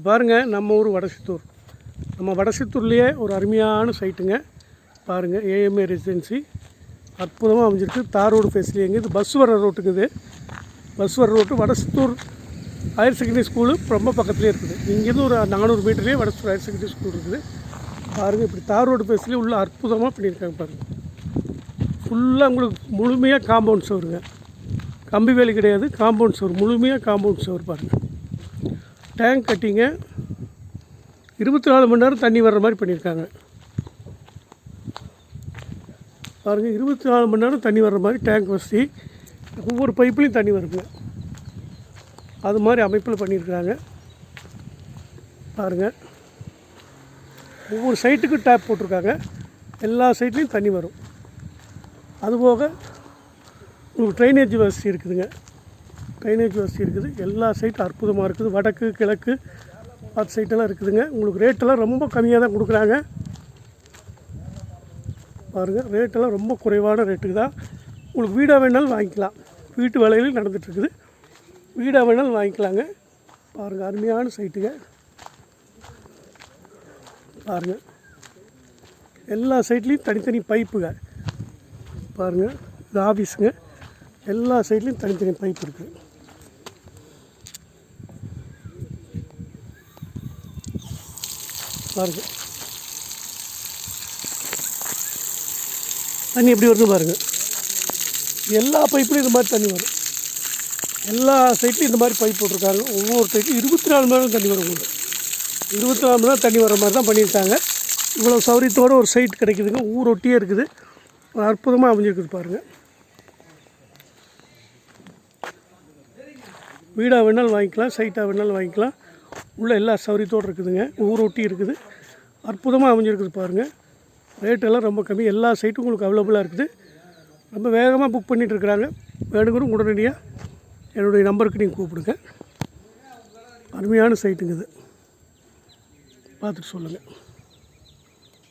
பாருங்கள், நம்ம ஊர் வடசித்தூர். நம்ம வடசித்தூர்லேயே ஒரு அருமையான சைட்டுங்க. பாருங்கள், ஏஎம்ஏ ரெசிடென்சி அற்புதமாக அமைஞ்சிருக்கு. தார் ரோடு ஃபெசிலிட்டிங்க. இது பஸ் வர ரோட்டுக்குது. பஸ் வர road Vadachittur higher secondary school ரொம்ப பக்கத்துலேயே இருக்குது. இங்கேருந்து ஒரு 400 மீட்டர்லேயே வடசித்தூர் ஹையர் செகண்டரி ஸ்கூல் இருக்குது. பாருங்கள், இப்படி தார் ரோடு ஃபெசிலிட்டி உள்ள அற்புதமாக பண்ணியிருக்காங்க. பாருங்கள், ஃபுல்லாக உங்களுக்கு முழுமையாக காம்பவுண்ட் சவருங்க. கம்பி வேலி கிடையாது, காம்பவுண்ட் சவர், முழுமையாக காம்பவுண்ட் சவர். பாருங்கள், டேங்க் கட்டிங்க 24 மணி நேரம் தண்ணி வர்ற மாதிரி பண்ணியிருக்காங்க. பாருங்கள், 24 மணி நேரம் தண்ணி வர்ற மாதிரி டேங்க் வசதி. ஒவ்வொரு பைப்லேயும் தண்ணி வருங்க. அது மாதிரி அமைப்பில் பண்ணியிருக்கிறாங்க. பாருங்கள், ஒவ்வொரு சைட்டுக்கும் டேப் போட்டிருக்காங்க. எல்லா சைட்லேயும் தண்ணி வரும். அதுபோக உங்களுக்கு ட்ரைனேஜ் வசதி இருக்குதுங்க. ட்ரைனேஜ் வசதி இருக்குது. எல்லா சைட்டும் அற்புதமாக இருக்குது. வடக்கு கிழக்கு பார்த்து சைட்டெல்லாம் இருக்குதுங்க. உங்களுக்கு ரேட்டெல்லாம் ரொம்ப கம்மியாக தான் கொடுக்குறாங்க. பாருங்கள், ரேட்டெல்லாம் ரொம்ப குறைவான ரேட்டுக்கு தான். உங்களுக்கு வீடாக வேணாலும் வாங்கிக்கலாம். வீட்டு வேலையிலும் நடந்துகிட்ருக்குது. வீடாக வேணாலும் வாங்கிக்கலாங்க. பாருங்கள், அருமையான சைட்டுங்க. பாருங்கள், எல்லா சைட்லேயும் தனித்தனி பைப்புங்க. பாருங்கள், இது ஆஃபீஸுங்க. எல்லா சைட்லேயும் தனித்தனி பைப் இருக்குது. பாருங்கள், தண்ணி எப்படி வருது பாருங்கள். எல்லா பைப்லையும் இந்த மாதிரி தண்ணி வரும். எல்லா சைட்லையும் இந்த மாதிரி பைப் போட்டிருக்காங்க. ஒவ்வொரு சைட்லையும் 24 மணி நேரம் தண்ணி வரும். உங்களுக்கு 24 மணி நேரம் தண்ணி வர மாதிரி தான் பண்ணியிருக்காங்க. இவ்வளோ சௌகரியத்தோடு ஒரு சைட் கிடைக்குதுங்க. ஊர் ஒட்டியே இருக்குது. அற்புதமாக அமைஞ்சிருக்குது. பாருங்கள், வீடாக வேணாலும் வாங்கிக்கலாம், சைட்டாக வேணாலும் வாங்கிக்கலாம். உள்ள எல்லா சௌகரியத்தோடு இருக்குதுங்க. ஊர் ஒட்டி இருக்குது. அற்புதமாக அமைஞ்சிருக்குது. பாருங்கள், ரேட்டெல்லாம் ரொம்ப கம்மி. எல்லா சைட்டும் உங்களுக்கு அவைலபிளாக இருக்குது. ரொம்ப வேகமாக புக் பண்ணிகிட்ருக்குறாங்க. வேணுங்கிறோம் உடனடியாக என்னுடைய நம்பருக்கு நீங்கள் கூப்பிடுங்க. அருமையான சைட்டுங்க இது. பார்த்துட்டு சொல்லுங்கள்.